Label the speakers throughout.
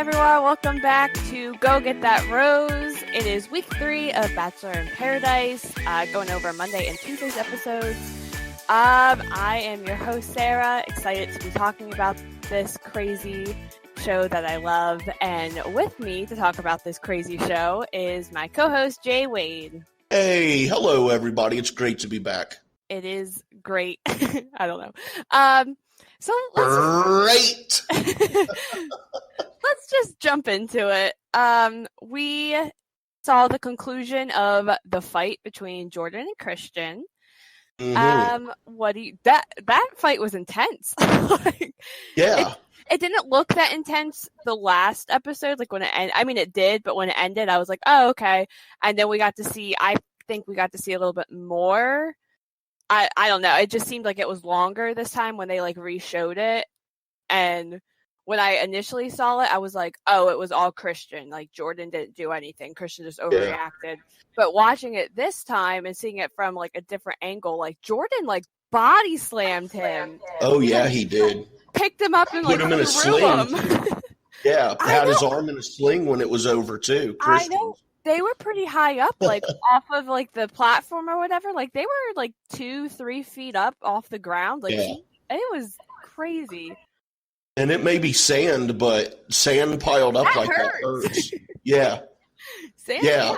Speaker 1: everyone. Welcome back to Go Get That Rose. It is week 3 of Bachelor in Paradise, going over Monday and Tuesday's episodes. I am your host, Sarah, excited to be talking about this crazy show that I love. And with me to talk about this crazy show is my co-host, Jay Wade.
Speaker 2: Hey, hello, everybody. It's great to be back.
Speaker 1: It is great. I don't know. So let's just jump into it. We saw the conclusion of the fight between Jordan and Christian.
Speaker 2: Mm-hmm.
Speaker 1: That fight was intense.
Speaker 2: Yeah.
Speaker 1: It didn't look that intense the last episode, like when it ended. I mean, it did, but when it ended, I was like, oh, okay. And then I think we got to see a little bit more. I don't know. It just seemed like it was longer this time when they like re-showed it. And when I initially saw it, I was like, oh, it was all Christian. Like Jordan didn't do anything. Christian just overreacted. Yeah. But watching it this time and seeing it from like a different angle, like Jordan like body slammed him.
Speaker 2: Oh yeah, he did.
Speaker 1: Picked him up and
Speaker 2: put
Speaker 1: like
Speaker 2: him in a sling. Yeah, had his arm in a sling when it was over too. Christian.
Speaker 1: I know. They were pretty high up, like off of like the platform or whatever. Like they were like 2-3 feet up off the ground. Like it was crazy.
Speaker 2: And it may be sand, but sand piled up that hurts. Yeah.
Speaker 1: Sand,
Speaker 2: yeah.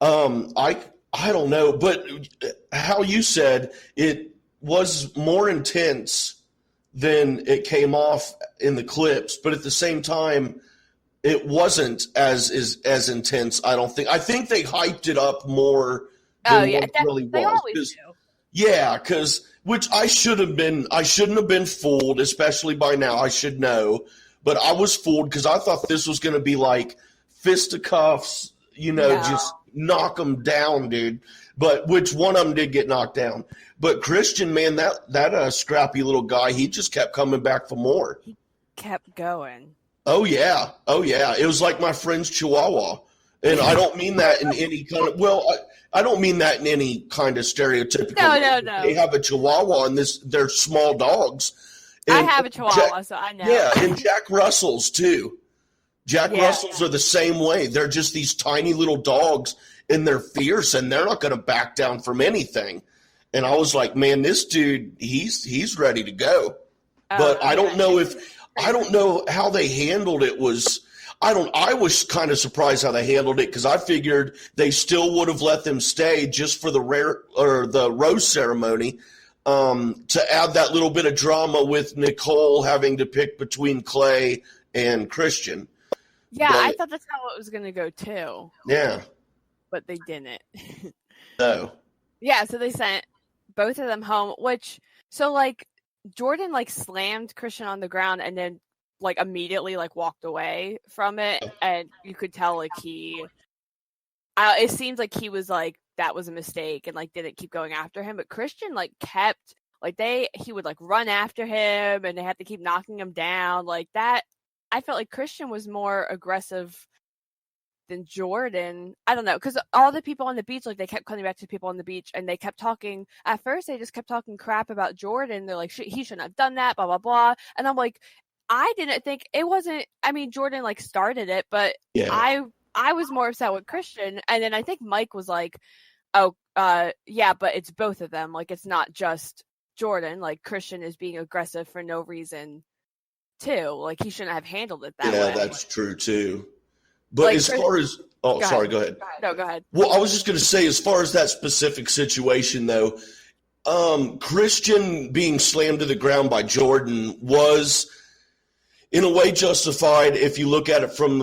Speaker 2: I don't know, but how you said it was more intense than it came off in the clips, but at the same time, it wasn't as intense, I don't think. I think they hyped it up more than what it really was.
Speaker 1: They always do.
Speaker 2: Yeah, which I shouldn't have been fooled, especially by now. I should know. But I was fooled because I thought this was going to be like fisticuffs, just knock them down, dude. But which one of them did get knocked down. But Christian, man, that scrappy little guy, he just kept coming back for more.
Speaker 1: He kept going.
Speaker 2: Oh, yeah. It was like my friend's Chihuahua. And I don't mean that in any kind of – I don't mean that in any kind of stereotypical way.
Speaker 1: No.
Speaker 2: They have a Chihuahua and they're small dogs. And
Speaker 1: I have a Chihuahua, so I know.
Speaker 2: Yeah, and Jack Russells too. Jack Russells are the same way. They're just these tiny little dogs, and they're fierce, and they're not going to back down from anything. And I was like, man, this dude, he's ready to go. But I don't know how they handled it. I was kind of surprised how they handled it because I figured they still would have let them stay just for the rose ceremony to add that little bit of drama with Nicole having to pick between Clay and Christian.
Speaker 1: Yeah, I thought that's how it was going to go too.
Speaker 2: Yeah.
Speaker 1: But they didn't.
Speaker 2: No.
Speaker 1: Yeah, so they sent both of them home, Jordan slammed Christian on the ground and then immediately walked away from it, and you could tell it seems like he was that was a mistake and didn't keep going after him, but Christian kept he would run after him and they had to keep knocking him down that. I felt like Christian was more aggressive than Jordan. I don't know, because all the people on the beach, they kept coming back to people on the beach and they kept talking. At first, they just kept talking crap about Jordan. They're like, he shouldn't have done that, blah, blah, blah. And I'm like, I didn't think it wasn't. I mean, Jordan started it, but I was more upset with Christian. And then I think Mike was like, oh, yeah, but it's both of them. It's not just Jordan. Christian is being aggressive for no reason, too. He shouldn't have handled it that way.
Speaker 2: Yeah, that's true, too. But as far as – go ahead.
Speaker 1: No, go ahead.
Speaker 2: Well, I was just going to say, as far as that specific situation, though, Christian being slammed to the ground by Jordan was – in a way justified if you look at it from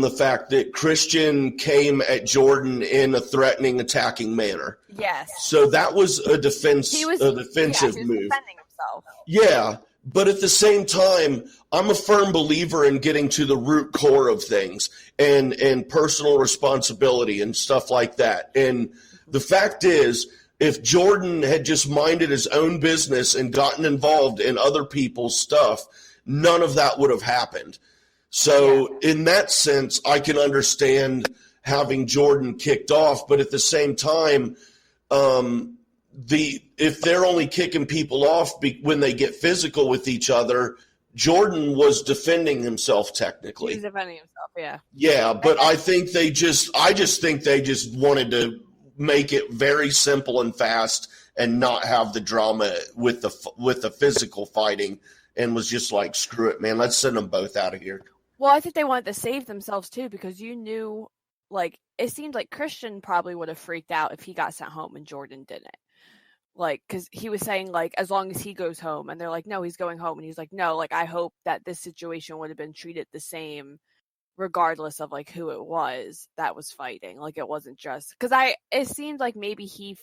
Speaker 2: the fact that Christian came at Jordan in a threatening, attacking manner.
Speaker 1: Yes.
Speaker 2: So that was a defensive
Speaker 1: he was
Speaker 2: move.
Speaker 1: defending himself.
Speaker 2: Yeah, but at the same time, I'm a firm believer in getting to the root core of things and personal responsibility and stuff like that. And the fact is, if Jordan had just minded his own business and gotten involved in other people's stuff, none of that would have happened. So in that sense, I can understand having Jordan kicked off, but at the same time, if they're only kicking people off when they get physical with each other, Jordan was defending himself
Speaker 1: He
Speaker 2: technically.
Speaker 1: was defending himself, yeah.
Speaker 2: Yeah, but I just think they just wanted to make it very simple and fast and not have the drama with the physical fighting, and was just like, screw it, man, let's send them both out of here.
Speaker 1: Well, I think they wanted to save themselves too, because you knew, like, it seemed like Christian probably would have freaked out if he got sent home and Jordan didn't. Like, because he was saying, like, as long as he goes home, and they're like, no, he's going home, and he's like, no, like, I hope that this situation would have been treated the same regardless of, like, who it was that was fighting. Like, it wasn't just, because it seemed like maybe he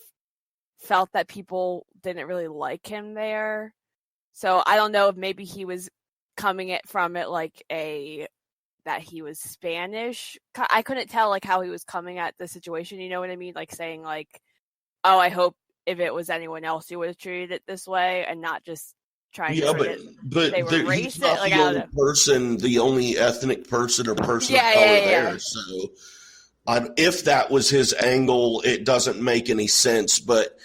Speaker 1: felt that people didn't really like him there. So I don't know if maybe he was coming from it like that he was Spanish. I couldn't tell, like, how he was coming at the situation, you know what I mean? Like, saying, like, oh, I hope if it was anyone else, you would have treated it this way, and not just trying to treat it.
Speaker 2: But
Speaker 1: they were
Speaker 2: he's not
Speaker 1: like,
Speaker 2: the only person, the only ethnic person or person of color there. So if that was his angle, it doesn't make any sense. But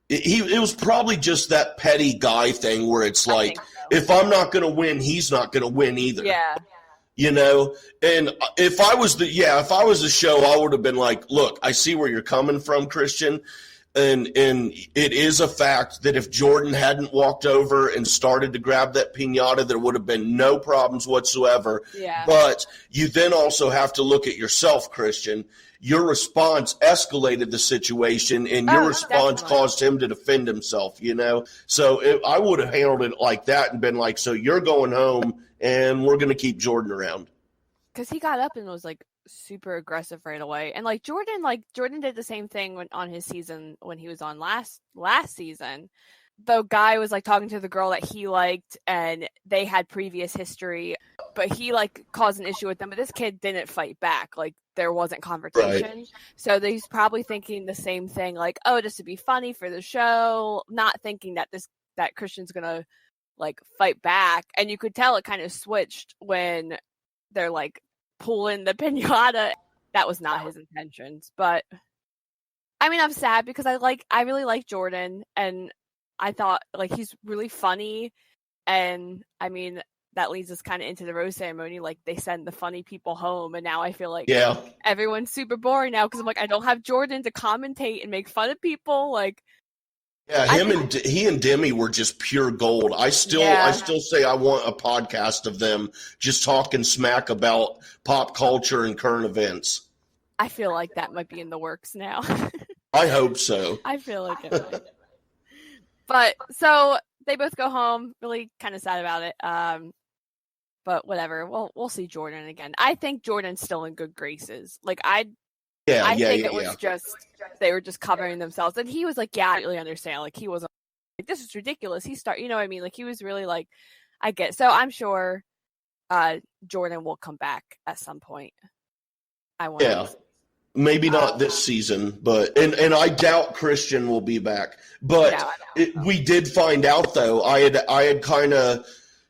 Speaker 2: it was probably just that petty guy thing where it's like, if I'm not going to win, he's not going to win either.
Speaker 1: Yeah.
Speaker 2: You know, and if I was the show, I would have been like, look, I see where you're coming from, Christian. And it is a fact that if Jordan hadn't walked over and started to grab that piñata, there would have been no problems whatsoever.
Speaker 1: Yeah.
Speaker 2: But you then also have to look at yourself, Christian. Your response escalated the situation, and your response caused him to defend himself, you know? So I would have handled it like that and been like, so you're going home, and we're going to keep Jordan around.
Speaker 1: Because he got up and was, like, super aggressive right away. And, like, Jordan did the same thing on his season when he was on last season. The guy was, like, talking to the girl that he liked, and they had previous history, but he, like, caused an issue with them. But this kid didn't fight back. Like, there wasn't confrontation. Right. So he's probably thinking the same thing, like, oh, just to be funny for the show, not thinking that Christian's gonna, like, fight back. And you could tell it kind of switched when they're, like, pulling the piñata. That was not his intentions. But I mean, I'm sad because I really like Jordan, and I thought, like, he's really funny. And I mean, that leads us kind of into the rose ceremony. Like, they send the funny people home, and now I feel like everyone's super boring now because I'm like, I don't have Jordan to commentate and make fun of people. Like,
Speaker 2: yeah, he and Demi were just pure gold. I still say I want a podcast of them just talking smack about pop culture and current events.
Speaker 1: I feel like that might be in the works now.
Speaker 2: I hope so.
Speaker 1: I feel like it might. But so they both go home, really kind of sad about it. But whatever. We'll see Jordan again. I think Jordan's still in good graces. Like, I think it was just they were just covering themselves, and he was like, "Yeah, I really understand." Like, he wasn't like, "This is ridiculous." You know what I mean? Like, he was really like, "I get." So I'm sure Jordan will come back at some point.
Speaker 2: Maybe not this season, but and I doubt Christian will be back. But we did find out, though. I had kind of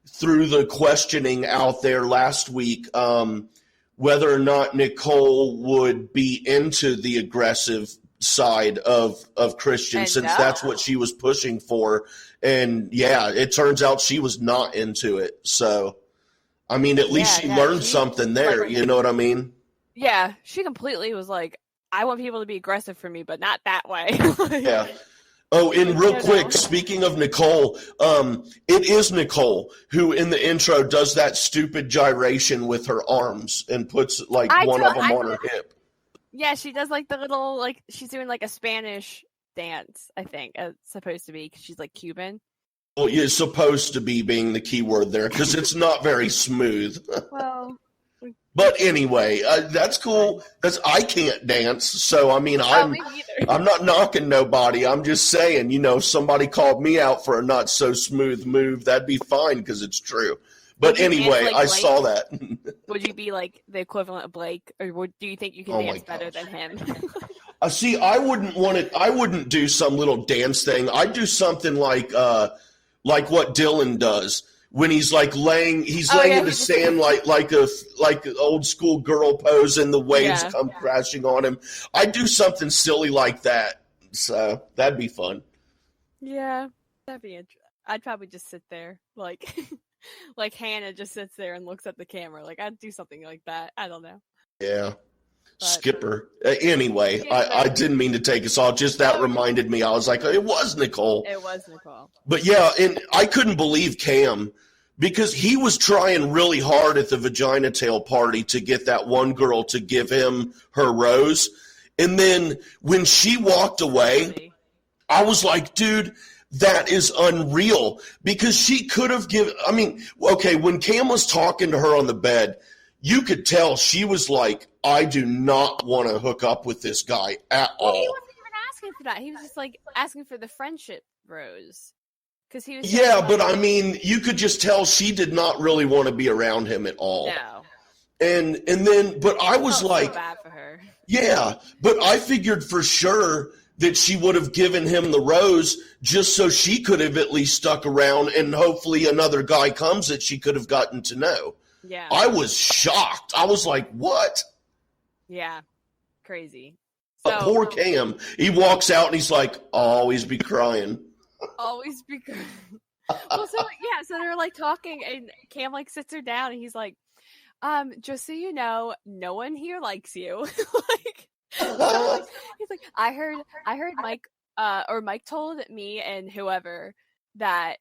Speaker 2: threw the questioning out there last week. Whether or not Nicole would be into the aggressive side of Christian, since that's what she was pushing for. And, it turns out she was not into it. So, I mean, at least she learned something there. You know what I mean?
Speaker 1: Yeah, she completely was like, I want people to be aggressive for me, but not that way.
Speaker 2: Yeah. Oh, and real quick, speaking of Nicole, it is Nicole who in the intro does that stupid gyration with her arms and puts one of them on her hip.
Speaker 1: Yeah, she does like the little, like, she's doing like a Spanish dance, I think, it's supposed to be, because she's like Cuban.
Speaker 2: Well, it's supposed to be being the key word there, because it's not very smooth.
Speaker 1: Well...
Speaker 2: But anyway, that's cool because I can't dance. So, I mean, I'm not knocking nobody. I'm just saying, if somebody called me out for a not so smooth move, that'd be fine because it's true. But anyway, I saw that.
Speaker 1: Would you be like the equivalent of Blake, or do you think you can dance better than him?
Speaker 2: See, I wouldn't do some little dance thing. I'd do something like what Dylan does. When he's laying in the sand like an old school girl pose, and the waves come crashing on him. I'd do something silly like that. So that'd be fun.
Speaker 1: Yeah, that'd be interesting. I'd probably just sit there, like. Like Hannah just sits there and looks at the camera. Like I'd do something like that. I don't know.
Speaker 2: Yeah.
Speaker 1: But,
Speaker 2: Skipper. Anyway, I didn't mean to take us off. Just that reminded me. I was like, it was Nicole.
Speaker 1: It was Nicole.
Speaker 2: But yeah, and I couldn't believe Cam because he was trying really hard at the Vagina Tail party to get that one girl to give him her rose. And then when she walked away, I was like, dude, that is unreal because she could have given, I mean, okay, when Cam was talking to her on the bed, you could tell she was like, I do not want to hook up with this guy at all.
Speaker 1: He wasn't even asking for that. He was just like asking for the friendship rose. Because he was.
Speaker 2: Yeah, but I mean, you could just tell she did not really want to be around him at all.
Speaker 1: No.
Speaker 2: And then, but I was like,
Speaker 1: so bad for her.
Speaker 2: Yeah, but I figured for sure that she would have given him the rose just so she could have at least stuck around and hopefully another guy comes that she could have gotten to know.
Speaker 1: Yeah.
Speaker 2: I was shocked. I was like, what?
Speaker 1: Yeah. Crazy.
Speaker 2: But poor Cam. He walks out and he's like, I'll always be crying.
Speaker 1: Always be crying. Well, so they're like talking and Cam like sits her down and he's like, just so you know, no one here likes you. Like, he's like, I heard Mike, or Mike told me and whoever that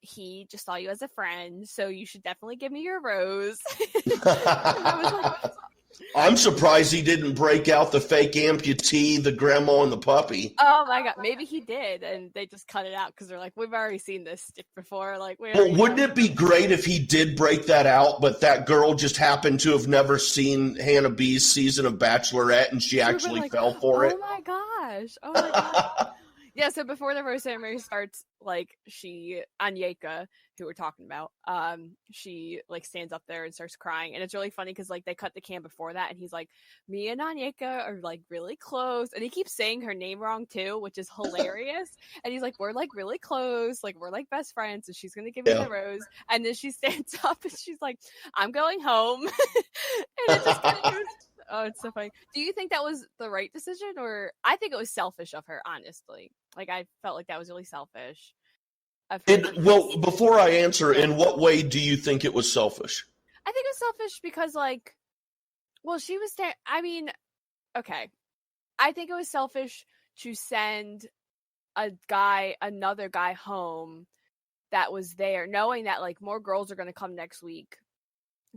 Speaker 1: he just saw you as a friend, so you should definitely give me your rose. I was like,
Speaker 2: I'm surprised he didn't break out the fake amputee, the grandma, and the puppy.
Speaker 1: Oh my god, maybe he did, and they just cut it out because they're like, we've already seen this stick before. Like,
Speaker 2: well, wouldn't it be great if he did break that out, but that girl just happened to have never seen Hannah B's season of Bachelorette, and she actually like, fell for it?
Speaker 1: Oh my gosh! Yeah, so before the rose ceremony starts, like Anyeka, who we're talking about, she like stands up there and starts crying, and it's really funny because like they cut the cam before that, and he's like, me and Anyeka are like really close, and he keeps saying her name wrong too, which is hilarious. And he's like, we're like really close, like we're like best friends, and she's gonna give me the rose, and then she stands up and she's like, I'm going home, and it just kind of goes. Oh, it's so funny. Do you think that was the right decision, or I think it was selfish of her, honestly. Like, I felt like that was really selfish.
Speaker 2: Well, before I answer, in what way do you think it was selfish?
Speaker 1: I think it was selfish because, like, well, she was there. I mean, okay. I think it was selfish to send another guy home that was there, knowing that, like, more girls are going to come next week,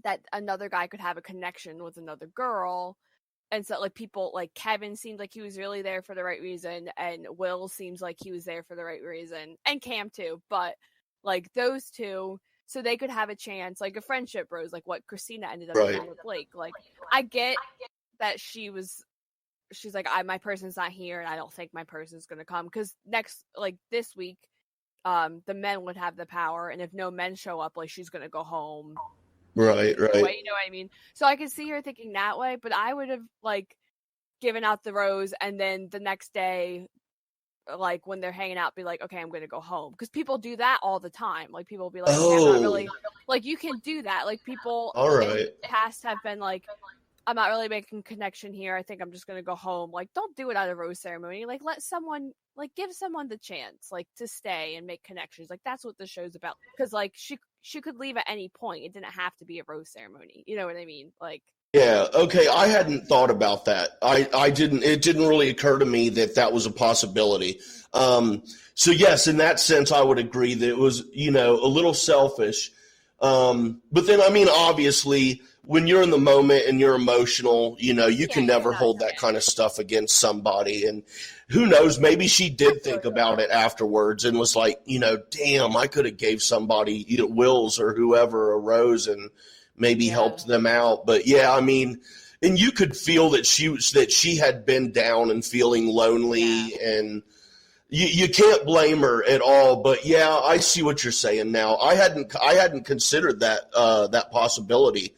Speaker 1: that another guy could have a connection with another girl. And so, like, people, like, Kevin seemed like he was really there for the right reason, and Will seems like he was there for the right reason, and Cam too, but, like, those two, so they could have a chance, like, a friendship rose, like what Christina ended up doing with Blake. Like, I get that she's like, my person's not here, and I don't think my person's gonna come, because this week, the men would have the power, and if no men show up, like, she's gonna go home.
Speaker 2: Right.
Speaker 1: You know what I mean? So I could see her thinking that way, but I would have, like, given out the rose, and then the next day, like, when they're hanging out, be like, okay, I'm going to go home. Because people do that all the time. Like, people will be like, I'm not really, like, you can do that. Like, people in the past have been like, I'm not really making connection here. I think I'm just going to go home. Like, don't do it at a rose ceremony. Like, let someone, like, give someone the chance, like, to stay and make connections. Like, that's what the show's about. Because, like, she could leave at any point. It didn't have to be a rose ceremony. You know what I mean? Like,
Speaker 2: yeah. Okay. I hadn't thought about that. It didn't really occur to me that was a possibility. So yes, in that sense, I would agree that it was, a little selfish. But then, I mean, obviously, when you're in the moment and you're emotional, you can never hold that kind of stuff against somebody. And who knows, maybe she did think about it afterwards and was like, damn, I could have gave somebody, Wills or whoever, a rose and maybe helped them out. But yeah, I mean, and you could feel that she had been down and feeling lonely, and you can't blame her at all. But yeah, I see what you're saying now. I hadn't considered that possibility,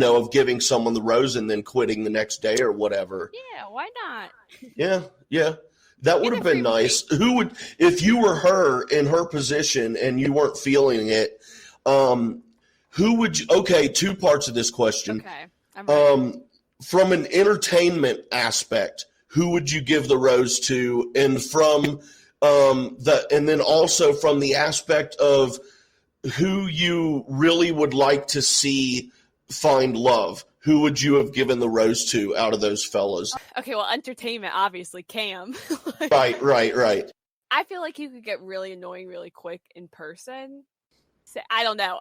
Speaker 2: of giving someone the rose and then quitting the next day or whatever.
Speaker 1: Yeah, why not?
Speaker 2: Yeah. That would have been nice. Who would, if you were her in her position and you weren't feeling it, who would you, okay, two parts of this question.
Speaker 1: Okay. I'm ready.
Speaker 2: From an entertainment aspect, who would you give the rose to? And from and then also from the aspect of who you really would like to see find love, who would you have given the rose to out of those fellas?
Speaker 1: Okay, well, entertainment, obviously, Cam.
Speaker 2: Right.
Speaker 1: I feel like he could get really annoying really quick in person. So, I don't know.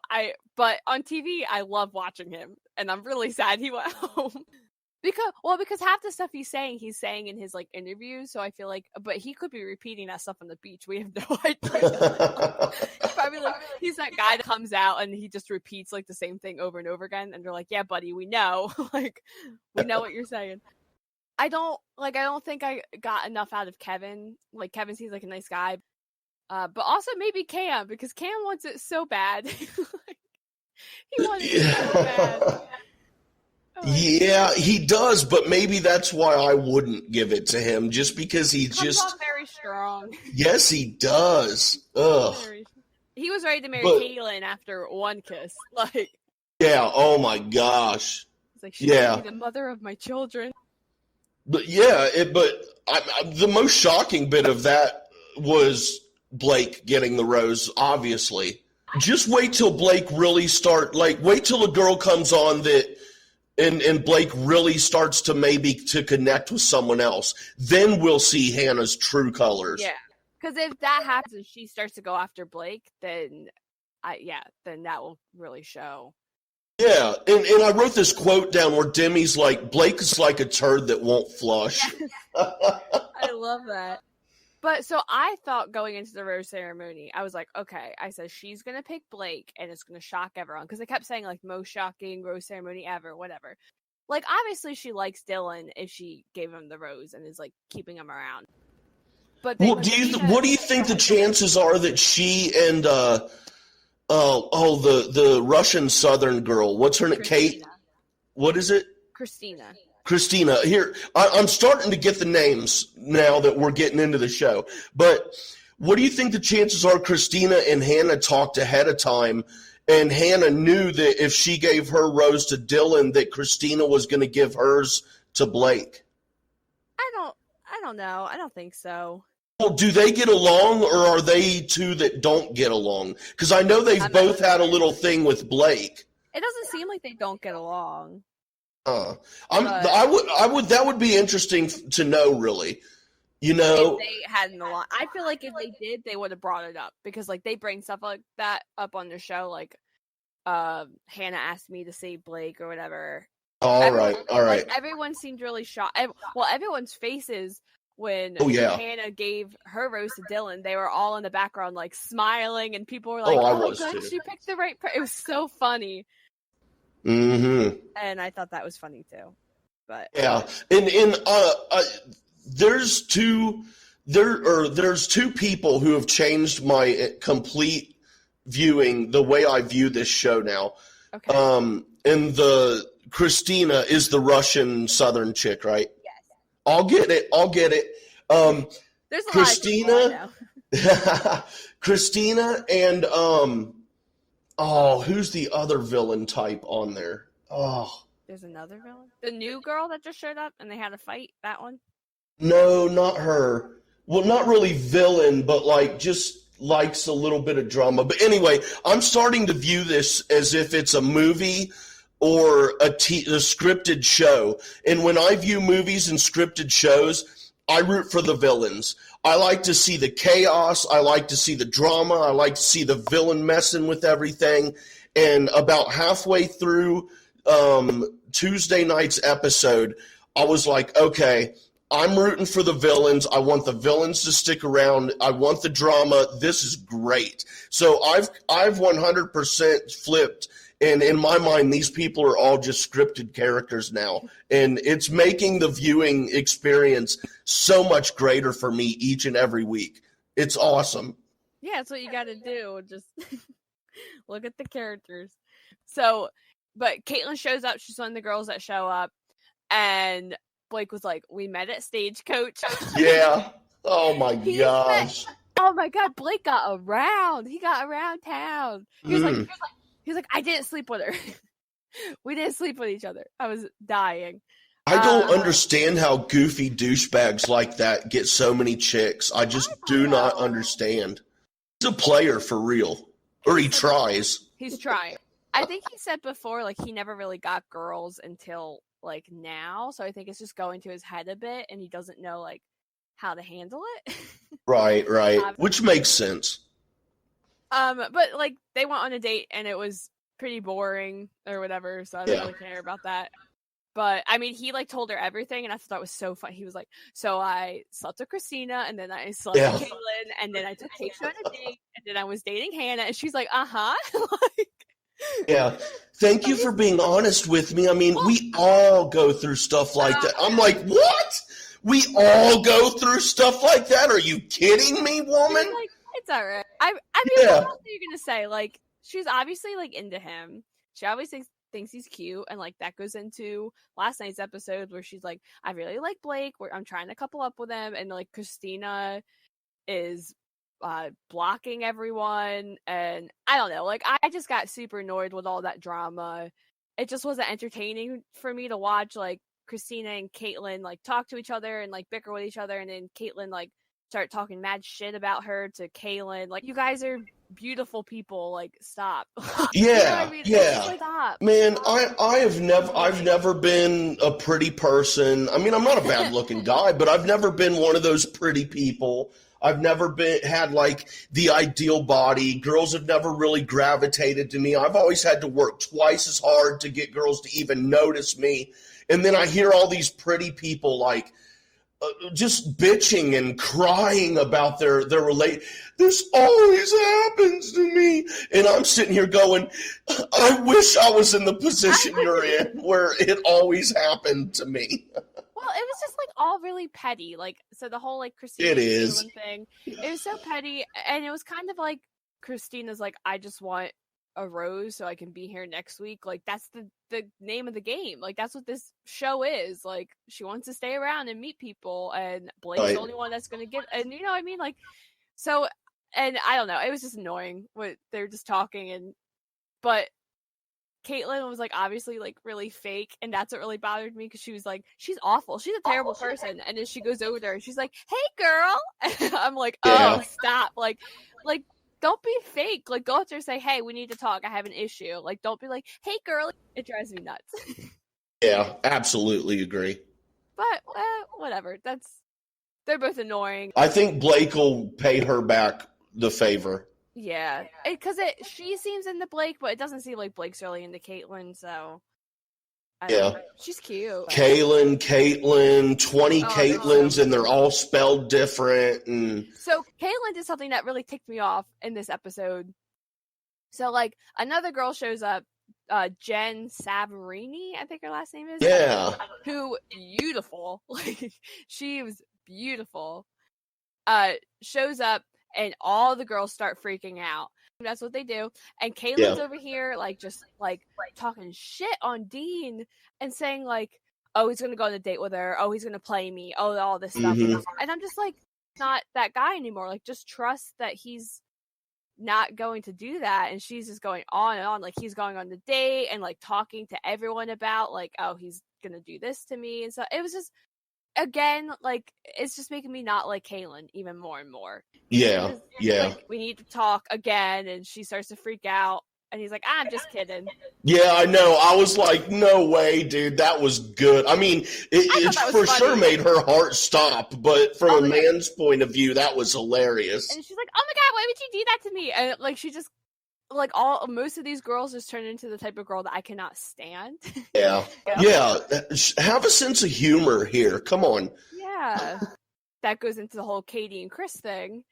Speaker 1: But on TV, I love watching him, and I'm really sad he went home. Because half the stuff he's saying in his like interviews, so I feel like, but he could be repeating that stuff on the beach. We have no idea. Probably like he's that guy that comes out and he just repeats like the same thing over and over again, and they're like, "Yeah, buddy, we know, like we know what you're saying." I don't think I got enough out of Kevin. Like Kevin seems like a nice guy, but also maybe Cam, because Cam wants it so bad. He wanted it so bad.
Speaker 2: Yeah, he does, but maybe that's why I wouldn't give it to him, just because he
Speaker 1: comes off very strong.
Speaker 2: Yes, he does. Ugh.
Speaker 1: He was ready to marry Caitlyn after one kiss. Like,
Speaker 2: yeah, oh my gosh.
Speaker 1: He's like, she's the mother of my children.
Speaker 2: But yeah, the most shocking bit of that was Blake getting the rose, obviously. Just wait till Blake really wait till a girl comes on that and Blake really starts to connect with someone else. Then we'll see Hannah's true colors.
Speaker 1: Yeah, because if that happens and she starts to go after Blake, then that will really show.
Speaker 2: Yeah, and I wrote this quote down where Demi's like, Blake is like a turd that won't flush.
Speaker 1: Yes. I love that. But so I thought going into the rose ceremony, I was like, okay, I said she's going to pick Blake and it's going to shock everyone. Because they kept saying like most shocking rose ceremony ever, whatever. Like obviously she likes Dylan if she gave him the rose and is like keeping him around. But what
Speaker 2: do you think the chances are that she and the Russian Southern girl, what's her name? Kate? What is it? Christina. Here, I'm starting to get the names now that we're getting into the show. But what do you think the chances are Christina and Hannah talked ahead of time, and Hannah knew that if she gave her rose to Dylan, that Christina was going to give hers to Blake?
Speaker 1: I don't know. I don't think so.
Speaker 2: Well, do they get along, or are they two that don't get along? Because I know they've both had a little thing with Blake.
Speaker 1: It doesn't seem like they don't get along.
Speaker 2: That would be interesting to know, really. You know,
Speaker 1: if they hadn't along. I feel like if they did, they would have brought it up, because like they bring stuff like that up on their show. Like, Hannah asked me to see Blake or whatever.
Speaker 2: All right.
Speaker 1: Like, everyone seemed really shocked. Well, everyone's faces when Hannah gave her rose to Dylan, they were all in the background like smiling, and people were like, "Oh, good, she picked the right." It was so funny.
Speaker 2: Mm-hmm.
Speaker 1: And I thought that was funny too. But
Speaker 2: yeah, and there's two people who have changed my complete viewing, the way I view this show now.
Speaker 1: Okay.
Speaker 2: And the Christina is the Russian Southern chick, right?
Speaker 1: Yes.
Speaker 2: I'll get it.
Speaker 1: There's a
Speaker 2: Christina,
Speaker 1: lot of people I know.
Speaker 2: Christina and who's the other villain type on there? Oh,
Speaker 1: there's another villain. The new girl that just showed up and they had a fight. That one?
Speaker 2: No, not her. Well, not really villain, but like just likes a little bit of drama. But anyway, I'm starting to view this as if it's a movie or a scripted show. And when I view movies and scripted shows, I root for the villains. I like to see the chaos. I like to see the drama. I like to see the villain messing with everything. And about halfway through Tuesday night's episode, I was like, okay, I'm rooting for the villains. I want the villains to stick around. I want the drama. This is great. So I've 100% flipped. And in my mind, these people are all just scripted characters now. And it's making the viewing experience so much greater for me each and every week. It's awesome.
Speaker 1: Yeah, that's what you got to do. Just look at the characters. So, but Caitlyn shows up. She's one of the girls that show up. And Blake was like, we met at Stagecoach.
Speaker 2: Yeah. Oh, my gosh.
Speaker 1: Oh, my God. Blake got around. He got around town. He was like, I didn't sleep with her. We didn't sleep with each other. I was dying.
Speaker 2: I don't understand how goofy douchebags like that get so many chicks. I just do not understand. He's a player for real. Or he tries.
Speaker 1: He's trying. I think he said before, like, he never really got girls until, like, now. So I think it's just going to his head a bit, and he doesn't know, like, how to handle it.
Speaker 2: Right. Which makes sense.
Speaker 1: But, like, they went on a date, and it was pretty boring or whatever, so I don't really care about that. But, I mean, he, like, told her everything, and I thought that was so fun. He was like, so I slept with Christina, and then I slept with Caitlin, and then I took Tasha on a date, and then I was dating Hannah, and she's like, like...
Speaker 2: Yeah. Thank you for being honest with me. I mean, we all go through stuff like that. I'm like, what? We all go through stuff like that? Are you kidding me, woman?
Speaker 1: Like, it's all right. I mean, what else are you going to say? Like, she's obviously, like, into him. She obviously thinks he's cute, and, like, that goes into last night's episode where she's like, I really like Blake, I'm trying to couple up with him, and, like, Christina is blocking everyone, and I don't know, like, I just got super annoyed with all that drama. It just wasn't entertaining for me to watch, like, Christina and Caitlyn, like, talk to each other and, like, bicker with each other, and then Caitlyn, like, start talking mad shit about her to Kaylin. Like, you guys are beautiful people. Like, stop.
Speaker 2: Yeah,
Speaker 1: you know what I mean?
Speaker 2: yeah.
Speaker 1: Stop.
Speaker 2: Man, I've never been a pretty person. I mean, I'm not a bad looking guy, but I've never been one of those pretty people. I've never had like the ideal body. Girls have never really gravitated to me. I've always had to work twice as hard to get girls to even notice me. And then I hear all these pretty people like just bitching and crying about their relate. This always happens to me. And I'm sitting here going, I wish I was in the position you're in where it always happened to me.
Speaker 1: Well, it was just like all really petty. Like, so the whole like Christina thing, it was so petty. And it was kind of like Christina's like, I just want a rose so I can be here next week. Like, that's the name of the game. Like, that's what this show is. Like, she wants to stay around and meet people, and Blake's the only one that's gonna get, and you know what I mean? Like, so, and I don't know, it was just annoying what they're just talking, but Caitlyn was like obviously like really fake, and that's what really bothered me, because she was like, she's awful, she's a terrible person, and then she goes over there and she's like, hey girl, and I'm like, oh, stop, like don't be fake. Like, go out there and say, hey, we need to talk. I have an issue. Like, don't be like, hey, girl. It drives me nuts.
Speaker 2: Yeah, absolutely agree.
Speaker 1: But, whatever. They're both annoying.
Speaker 2: I think Blake will pay her back the favor.
Speaker 1: Yeah. Because she seems into Blake, but it doesn't seem like Blake's really into Caitlyn, so. She's cute.
Speaker 2: Caitlyn, 20 Caitlyns, and they're all spelled different. And
Speaker 1: so Caitlyn did something that really ticked me off in this episode. So, like, another girl shows up, Jen Savarini, I think her last name is.
Speaker 2: Yeah.
Speaker 1: Who, beautiful. Like, she was beautiful. Shows up, and all the girls start freaking out. That's what they do. And Caitlin's over here, like, just, like, talking shit on Dean and saying, like, oh, he's going to go on a date with her. Oh, he's going to play me. Oh, all this stuff.
Speaker 2: Mm-hmm.
Speaker 1: And I'm just, like, not that guy anymore. Like, just trust that he's not going to do that. And she's just going on and on. Like, he's going on the date and, like, talking to everyone about, like, oh, he's going to do this to me. And so it was just, again, like, it's just making me not like Caitlyn even more and more.
Speaker 2: Yeah.
Speaker 1: Like, we need to talk again, and she starts to freak out, and he's like, I'm just kidding.
Speaker 2: Yeah, I know. I was like, no way, dude. That was good. I mean, it for funny. Sure made her heart stop, but from a man's point of view, that was hilarious.
Speaker 1: And she's like, oh my god, why would you do that to me? And, like, she just, like, most of these girls just turn into the type of girl that I cannot stand.
Speaker 2: Yeah. Yeah. Have a sense of humor here. Come on.
Speaker 1: Yeah. That goes into the whole Katie and Chris thing,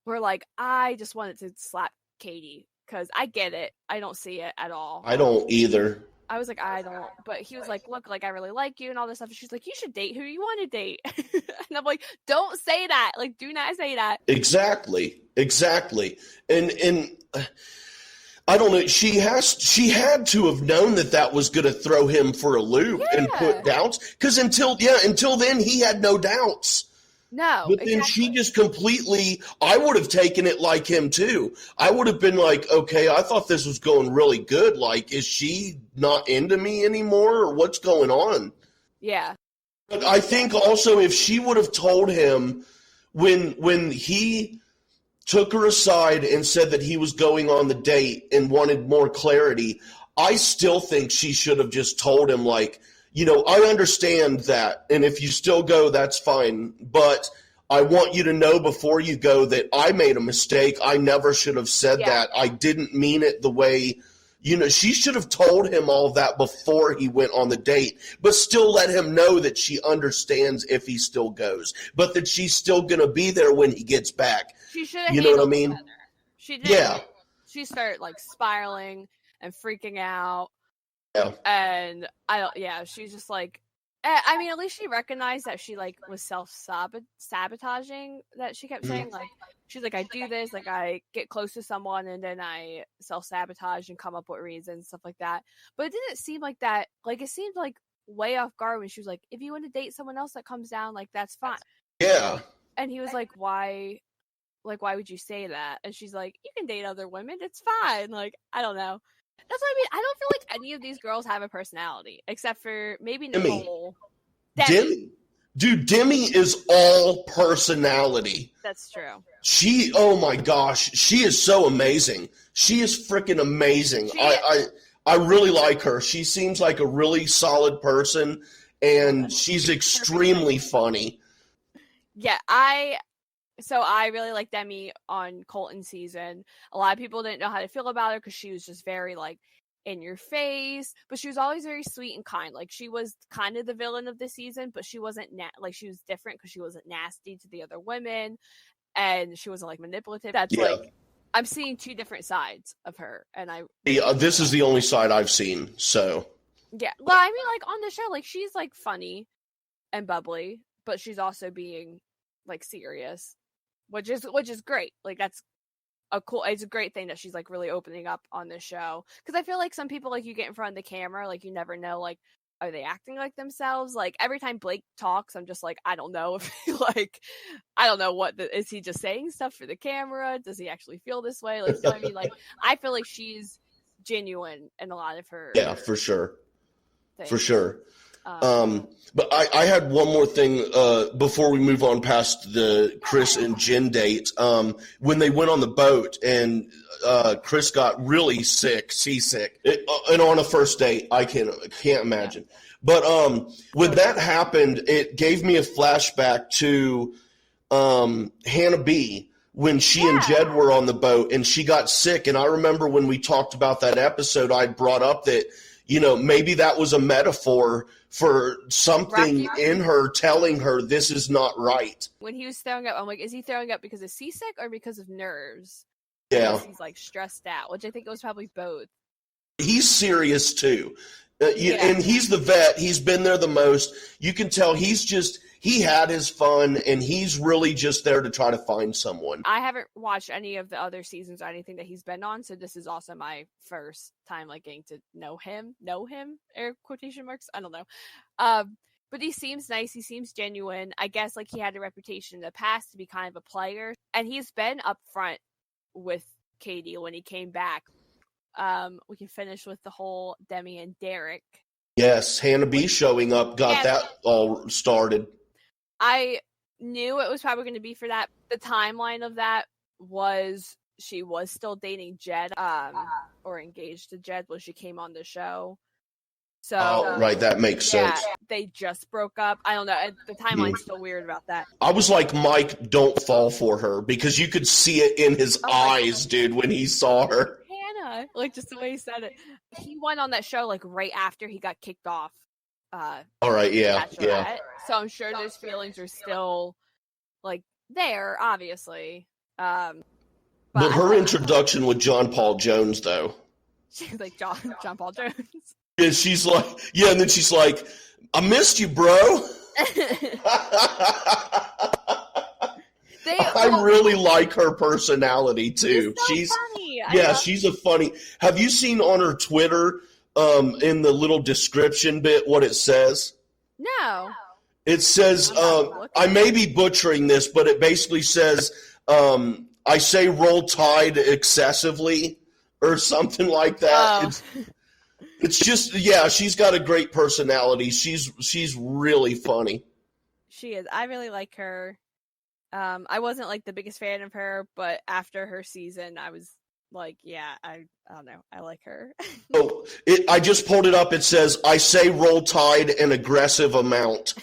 Speaker 1: where, like, I just wanted to slap Katie, because I get it. I don't see it at all.
Speaker 2: I don't either.
Speaker 1: I was like, I don't. But he was like, look, like, I really like you and all this stuff. And she's like, you should date who you want to date. And I'm like, don't say that. Like, do not say that.
Speaker 2: Exactly. And I don't know. She had to have known that was going to throw him for a loop and put doubts. Because until then, he had no doubts.
Speaker 1: No.
Speaker 2: But then she just completely, I would have taken it like him too. I would have been like, okay, I thought this was going really good. Like, is she not into me anymore, or what's going on?
Speaker 1: Yeah.
Speaker 2: But I think also if she would have told him when he took her aside and said that he was going on the date and wanted more clarity, I still think she should have just told him, like, you know, I understand that, and if you still go, that's fine, but I want you to know before you go that I made a mistake. I never should have said that. I didn't mean it the way, you know, she should have told him all of that before he went on the date, but still let him know that she understands if he still goes, but that she's still going to be there when he gets back.
Speaker 1: She should have,
Speaker 2: you know what I mean?
Speaker 1: Better. She did.
Speaker 2: Yeah.
Speaker 1: She started like spiraling and freaking out.
Speaker 2: Yeah.
Speaker 1: And she's just like, I mean, at least she recognized that she like was self-sabotaging, that she kept saying, like, she's like, I do this, like I get close to someone and then I self-sabotage and come up with reasons, stuff like that. But it didn't seem like that. Like, it seemed like way off guard when she was like, if you want to date someone else that comes down, like, that's fine.
Speaker 2: Yeah.
Speaker 1: And he was like, why would you say that? And she's like, you can date other women, it's fine. Like, I don't know. That's what I mean. I don't feel like any of these girls have a personality, except for maybe Nicole.
Speaker 2: Demi. Dude, Demi is all personality.
Speaker 1: That's true.
Speaker 2: She, oh my gosh, she is so amazing. She is freaking amazing. I really like her. She seems like a really solid person, and she's extremely funny.
Speaker 1: Yeah, I really like Demi on Colton's season. A lot of people didn't know how to feel about her because she was just very, like, in your face, but she was always very sweet and kind. Like, she was kind of the villain of the season, but she wasn't she was different because she wasn't nasty to the other women, and she wasn't, like, manipulative. That's like, I'm seeing two different sides of her, and
Speaker 2: this is the only side I've seen. So
Speaker 1: yeah, well, I mean, like, on the show, like, she's like funny and bubbly, but she's also being like serious. Which is great. Like, that's it's a great thing that she's like really opening up on this show. Because I feel like some people, like, you get in front of the camera, like, you never know, like, are they acting like themselves? Like, every time Blake talks, I'm just like, I don't know if like, I don't know is he just saying stuff for the camera? Does he actually feel this way? Like, you know what I mean? Like, I feel like she's genuine in a lot of her.
Speaker 2: Yeah, for sure.
Speaker 1: Things.
Speaker 2: For sure. But I had one more thing before we move on past the Chris and Jen date. When they went on the boat and Chris got really seasick, and on a first date, I can't imagine. But when that happened, it gave me a flashback to Hannah B. when she and Jed were on the boat and she got sick. And I remember when we talked about that episode, I brought up that, you know, maybe that was a metaphor for something in her telling her this is not right.
Speaker 1: When he was throwing up, I'm like, is he throwing up because of seasick or because of nerves?
Speaker 2: Yeah.
Speaker 1: Because he's like stressed out, which I think it was probably both.
Speaker 2: He's serious too. And he's the vet. He's been there the most. You can tell he had his fun, and he's really just there to try to find someone.
Speaker 1: I haven't watched any of the other seasons or anything that he's been on, so this is also my first time, like, getting to know him, air quotation marks. I don't know. But he seems nice. He seems genuine. I guess, like, he had a reputation in the past to be kind of a player, and he's been upfront with Katie when he came back. We can finish with the whole Demi and Derek.
Speaker 2: Yes, Hannah B showing up got that all started.
Speaker 1: I knew it was probably going to be for that. The timeline of that was she was still dating Jed, or engaged to Jed when she came on the show. So,
Speaker 2: right, that makes sense.
Speaker 1: They just broke up. I don't know. The timeline's still weird about that.
Speaker 2: I was like, Mike, don't fall for her, because you could see it in his eyes, dude, when he saw her.
Speaker 1: Hannah, like, just the way he said it. He went on that show like right after he got kicked off.
Speaker 2: All right, yeah.
Speaker 1: So I'm sure those feelings are still like there, obviously.
Speaker 2: But her introduction with John Paul Jones, though.
Speaker 1: She's like, John Paul Jones.
Speaker 2: And she's like, yeah, and then she's like, I missed you, bro. I really like her personality too.
Speaker 1: She's so funny.
Speaker 2: She's a funny. Have you seen on her Twitter, in the little description bit, what it says?
Speaker 1: No.
Speaker 2: It says, I may be butchering this, but it basically says, I say roll tide excessively, or something like that. It's just, she's got a great personality. She's really funny.
Speaker 1: She is. I really like her. I wasn't like the biggest fan of her, but after her season, I was like, yeah, I don't know, I like her.
Speaker 2: Oh, I just pulled it up. It says, "I say Roll Tide an aggressive amount."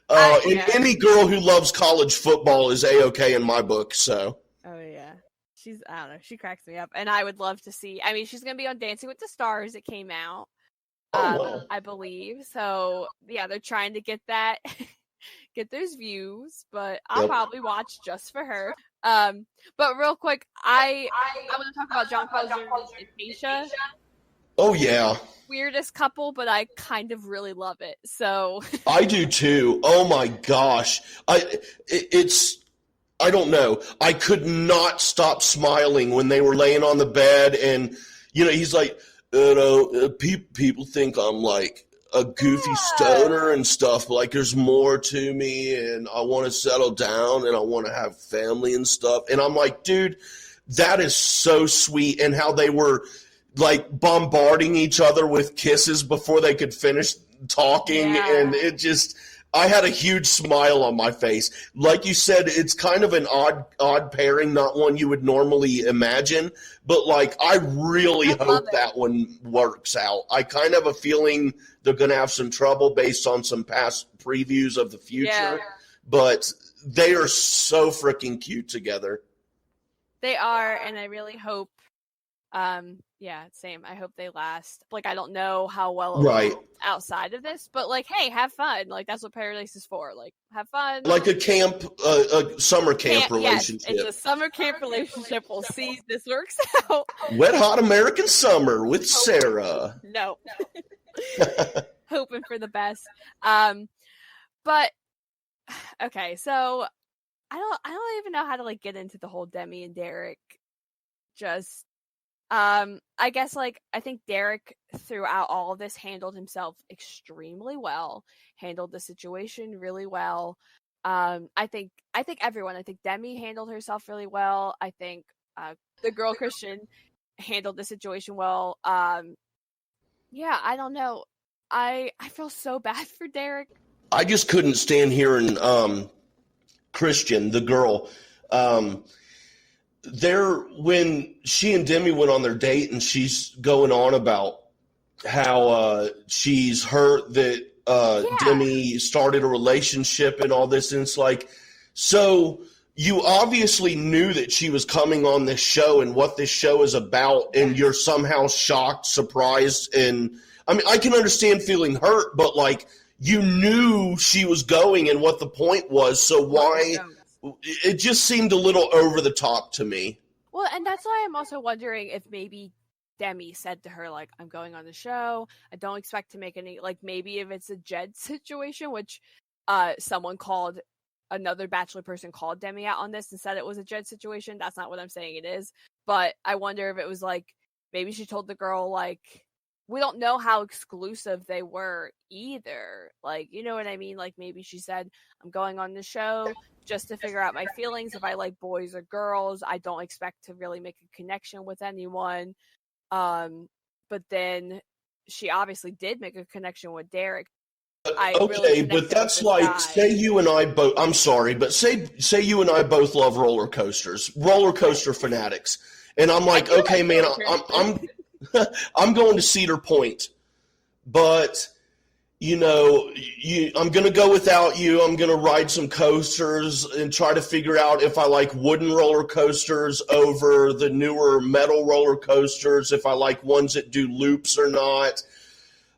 Speaker 2: And any girl who loves college football is A-okay in my book. So.
Speaker 1: Oh yeah, I don't know, she cracks me up, and I would love to see. I mean, she's gonna be on Dancing with the Stars. It came out,
Speaker 2: Wow.
Speaker 1: I believe. So yeah, they're trying to get that, get those views. But I'll probably watch just for her. But real quick, I want to talk about John Klausner and Tayshia.
Speaker 2: Oh yeah.
Speaker 1: Weirdest couple, but I kind of really love it. So
Speaker 2: I do too. Oh my gosh. I don't know. I could not stop smiling when they were laying on the bed, and he's like, people think I'm like a goofy stoner and stuff, but like there's more to me, and I want to settle down, and I want to have family and stuff. And I'm like, dude, that is so sweet. And how they were like bombarding each other with kisses before they could finish talking. Yeah. And it just, I had a huge smile on my face. Like you said, it's kind of an odd pairing, not one you would normally imagine, but like I really hope that one works out. I kind of have a feeling they're going to have some trouble based on some past previews of the future, but they are so freaking cute together.
Speaker 1: They are, and I really hope same. I hope they last. Like, I don't know how well it will outside of this, but like, hey, have fun. Like, that's what Paradise is for. Like, have fun.
Speaker 2: Like a summer camp relationship.
Speaker 1: Yes, it's a summer camp relationship. We'll see if this works out.
Speaker 2: Wet Hot American Summer with Sarah.
Speaker 1: No. Hoping for the best. But okay, so I don't even know how to like get into the whole Demi and Derek. Just I guess like I think Derek throughout all of this handled himself extremely well, handled the situation really well. I think everyone, I think Demi handled herself really well. I think the girl Christian handled the situation well. Yeah, I don't know. I feel so bad for Derek.
Speaker 2: I just couldn't stand hearing Christian, the girl, when she and Demi went on their date, and she's going on about how she's hurt that Demi started a relationship and all this, and it's like, so you obviously knew that she was coming on this show and what this show is about, and you're somehow shocked, surprised, and I mean, I can understand feeling hurt, but like, you knew she was going and what the point was, so why? It just seemed a little over the top to me.
Speaker 1: Well, and that's why I'm also wondering if maybe Demi said to her, like, I'm going on the show. I don't expect to make any, like, maybe if it's a Jed situation, which another Bachelor person called Demi out on this and said it was a Jed situation. That's not what I'm saying it is. But I wonder if it was, like, maybe she told the girl, like, we don't know how exclusive they were either. Like, you know what I mean? Like, maybe she said, I'm going on the show just to figure out my feelings, if I like boys or girls. I don't expect to really make a connection with anyone. But then she obviously did make a connection with Derek.
Speaker 2: But that's like, say you and I both, I'm sorry, but say you and I both love roller coasters, roller coaster fanatics. And I'm like, okay, man, I'm going to Cedar Point, but I'm going to go without you. I'm going to ride some coasters and try to figure out if I like wooden roller coasters over the newer metal roller coasters, if I like ones that do loops or not.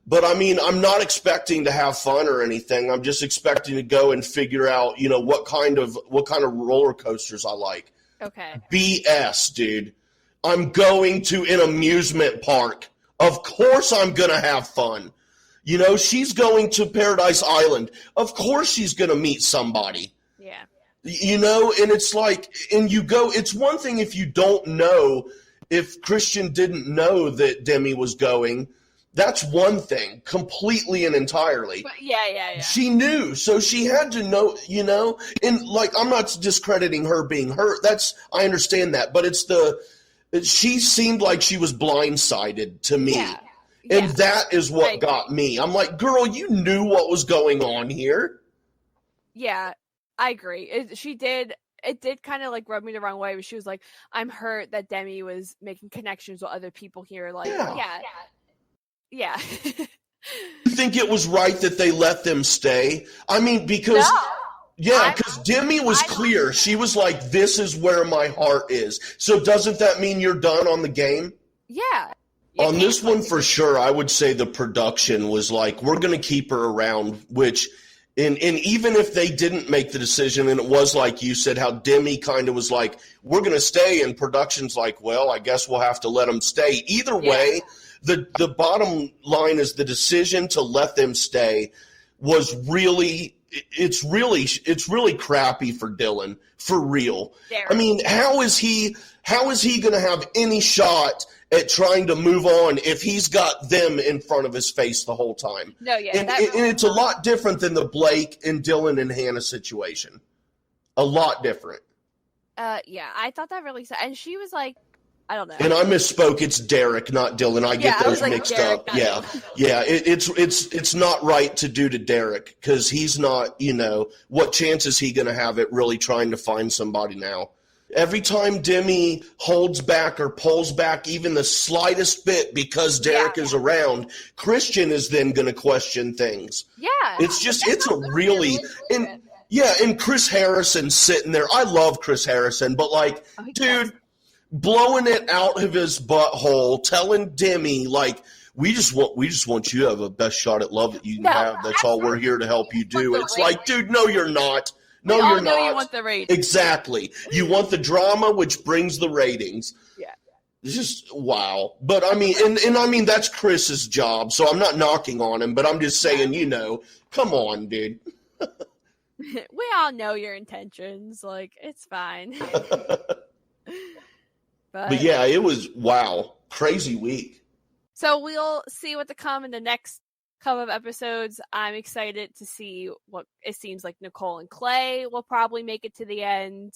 Speaker 2: But I mean, I'm not expecting to have fun or anything. I'm just expecting to go and figure out, what kind of roller coasters I like.
Speaker 1: Okay.
Speaker 2: BS, dude. I'm going to an amusement park. Of course I'm going to have fun. She's going to Paradise Island. Of course she's going to meet somebody.
Speaker 1: Yeah.
Speaker 2: And it's like, and you go, it's one thing if you don't know, if Christian didn't know that Demi was going, that's one thing, completely and entirely.
Speaker 1: But yeah.
Speaker 2: She knew, so she had to know, and like, I'm not discrediting her being hurt. I understand that, but she seemed like she was blindsided to me.
Speaker 1: Yeah.
Speaker 2: And that is what got me. I'm like, girl, you knew what was going on here.
Speaker 1: Yeah, I agree. It did kind of like rub me the wrong way, but she was like, I'm hurt that Demi was making connections with other people here. Like, yeah.
Speaker 2: You think it was right that they let them stay? I mean, because Demi was clear. She was like, "This is where my heart is." So doesn't that mean you're done on the game?
Speaker 1: Yeah.
Speaker 2: On this one, for sure, I would say the production was like, "We're going to keep her around." Which, and even if they didn't make the decision, and it was like you said, how Demi kind of was like, "We're going to stay," and production's like, "Well, I guess we'll have to let them stay." Either way. The bottom line is the decision to let them stay was really it's really crappy for Dylan, for real. I mean, how is he going to have any shot at trying to move on if he's got them in front of his face the whole time?
Speaker 1: No, yeah,
Speaker 2: and it's a lot different than the Blake and Dylan and Hannah situation. A lot different.
Speaker 1: Yeah, I thought that really sad. And she was like, I don't know.
Speaker 2: And I misspoke. It's Derek, not Dylan. I get those mixed up. Yeah. It's not right to do to Derek because he's not, what chance is he going to have at really trying to find somebody now? Every time Demi holds back or pulls back even the slightest bit because Derek is around, Christian is then going to question things.
Speaker 1: Yeah.
Speaker 2: It's a really and Chris Harrison sitting there. I love Chris Harrison, but dude, blowing it out of his butthole, telling Demi, like, we just want you to have the best shot at love that you can have. That's all we're here to help you do. It's like, dude, no, you're not. No, you're not.
Speaker 1: You want the ratings.
Speaker 2: Exactly. You want the drama, which brings the ratings.
Speaker 1: Yeah.
Speaker 2: It's just, wow. But, I mean, and I mean, that's Chris's job, so I'm not knocking on him, but I'm just saying, come on, dude.
Speaker 1: We all know your intentions. Like, it's fine.
Speaker 2: But yeah, it was, crazy week.
Speaker 1: So we'll see what to come in the next couple of episodes. I'm excited to see what it seems like Nicole and Clay will probably make it to the end.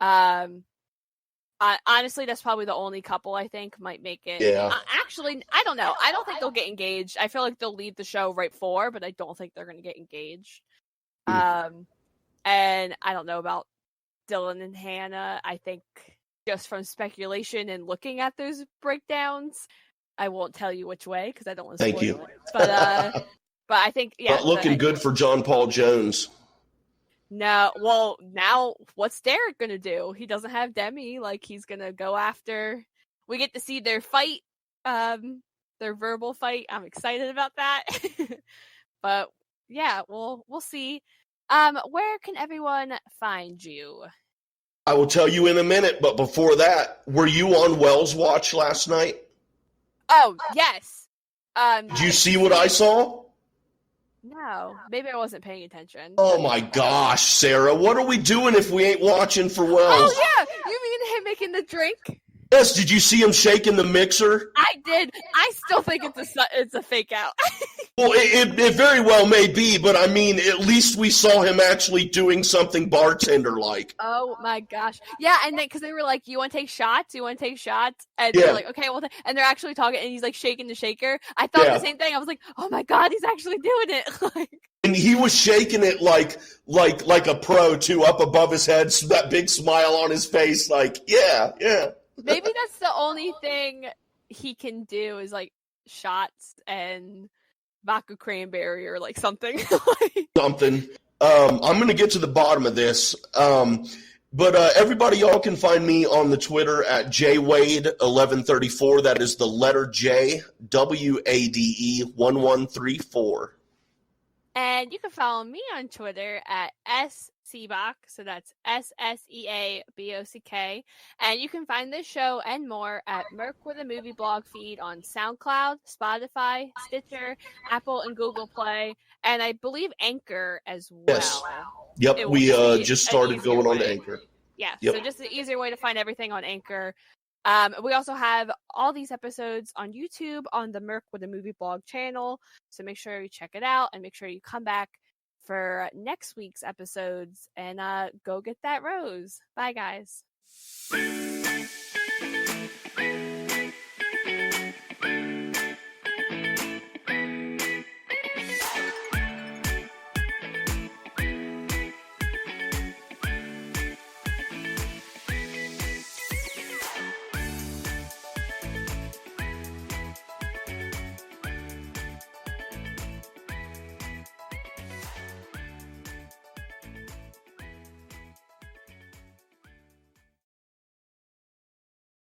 Speaker 1: Honestly, that's probably the only couple I think might make it.
Speaker 2: Yeah.
Speaker 1: Actually, I don't know. I don't think they'll get engaged. I feel like they'll leave the show right before, but I don't think they're going to get engaged. And I don't know about Dylan and Hannah. I think just from speculation and looking at those breakdowns, I won't tell you which way because I don't want to spoil it. But I think
Speaker 2: Not looking good for John Paul Jones.
Speaker 1: No, well, now what's Derek gonna do? He doesn't have Demi. Like, he's gonna go after. We get to see their fight, their verbal fight. I'm excited about that. But yeah, we'll see. Where can everyone find you?
Speaker 2: I will tell you in a minute, but before that, were you on Wells Watch last night?
Speaker 1: Oh, yes.
Speaker 2: Did you see what I saw?
Speaker 1: No, maybe I wasn't paying attention.
Speaker 2: Oh my gosh, Sarah, what are we doing if we ain't watching for Wells?
Speaker 1: Oh yeah, you mean him making the drink?
Speaker 2: Yes, did you see him shaking the mixer?
Speaker 1: I did. I still think it's a fake out.
Speaker 2: Well, it very well may be, but I mean, at least we saw him actually doing something bartender-like.
Speaker 1: Oh my gosh. Yeah, and then because they were like, you want to take shots? You want to take shots? And they're like, okay, well, and they're actually talking, and he's like shaking the shaker. I thought the same thing. I was like, oh my God, he's actually doing it.
Speaker 2: And he was shaking it like a pro, too, up above his head, so that big smile on his face, like, yeah.
Speaker 1: Maybe that's the only thing he can do is like shots and vodka cranberry or like something.
Speaker 2: Something. I'm going to get to the bottom of this. But everybody, y'all can find me on the Twitter at jwade1134. That is the letter J, WADE 1134.
Speaker 1: And you can follow me on Twitter at SSeabock, so that's SSEABOCK. And you can find this show and more at Merc with a Movie blog feed on SoundCloud, Spotify, Stitcher, Apple, and Google Play, and I believe Anchor as well.
Speaker 2: Yes. Yep, we just started going on to Anchor.
Speaker 1: Yeah, so just an easier way to find everything on Anchor. We also have all these episodes on YouTube on the Merc with a Movie blog channel. So make sure you check it out and make sure you come back for next week's episodes and go get that rose. Bye, guys.